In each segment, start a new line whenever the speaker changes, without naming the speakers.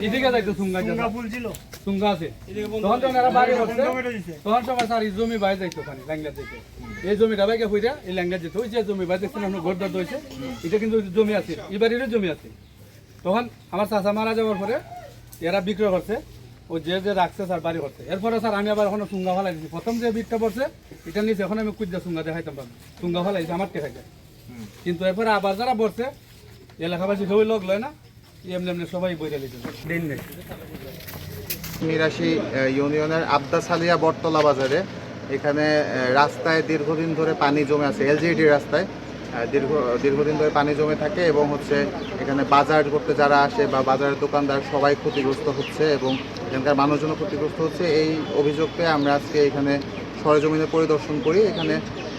এদিকে যাইতো সুঙ্গা ফুল ছিল সুঙ্গা আছে তখন যখন এরা বাড়ি করছে তখন সবাই স্যার এই জমি বাইরে যাইতো ওখানে ল্যাংলা যেতে এই জমিটা বাইকে হইরা এই ল্যাংলা যেত ওই যে জমি বাইরে দেখছেন আপনার ঘর দর হয়েছে এটা কিন্তু জমি আছে এবারেরও জমি আছে তখন আমার চাচা মারা যাওয়ার পরে এরা বিক্রয় করছে ও যে যে রাখছে স্যার বাড়ি করছে এরপরে স্যার আমি আবার ওখানে সুঙ্গা ফেলাই দিচ্ছি প্রথম যে বিটটা পড়ছে এটা নিচে এখন আমি কুদ্দা সুঙ্গা দেখাইতাম পারবো সুঙ্গা ফেলাইছি আমার টেকাইতে কিন্তু এরপরে আবার যারা পড়ছে এলাকাবাসী সবাই লোক লয় না এমনি এমনি সবাই বইরা লিখে দিন নেই
মিরাশি ইউনিয়নের আবদাসালিয়া বটতলা বাজারে এখানে রাস্তায় দীর্ঘদিন ধরে পানি জমে আছে এলজিডি রাস্তায় দীর্ঘদিন ধরে পানি জমে থাকে এবং হচ্ছে এখানে বাজার করতে যারা আসে বা বাজারের দোকানদার সবাই ক্ষতিগ্রস্ত হচ্ছে এবং এখানকার মানুষজনও ক্ষতিগ্রস্ত হচ্ছে এই অভিযোগ পেয়ে আমরা আজকে এখানে সরেজমিনে পরিদর্শন করি এখানে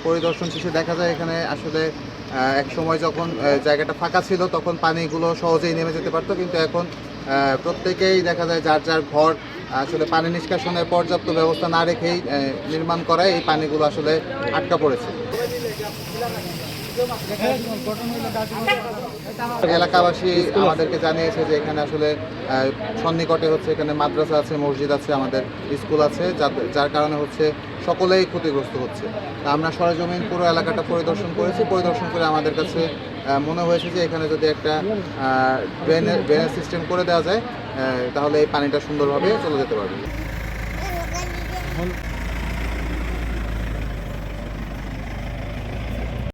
পরিদর্শন শেষে দেখা যায় এখানে আসলে এক সময় যখন জায়গাটা ফাঁকা ছিল তখন পানিগুলো সহজেই নেমে যেতে পারতো কিন্তু এখন প্রত্যেকেই দেখা যায় যার যার ঘর আসলে পানি নিষ্কাশনের পর্যাপ্ত ব্যবস্থা না রেখেই নির্মাণ করায় এই পানিগুলো আসলে আটকা পড়েছে এলাকাবাসী আমাদেরকে জানিয়েছে যে এখানে আসলে সন্নিকটে হচ্ছে এখানে মাদ্রাসা আছে মসজিদ আছে আমাদের স্কুল আছে যার কারণে হচ্ছে সকলেই ক্ষতিগ্রস্ত হচ্ছে আমরা সরেজমিন পুরো এলাকাটা পরিদর্শন করেছি পরিদর্শন করে আমাদের কাছে মনে হয়েছে যে এখানে যদি একটা ড্রেনেজ সিস্টেম করে দেওয়া যায় তাহলে এই পানিটা সুন্দরভাবে চলে যেতে পারবে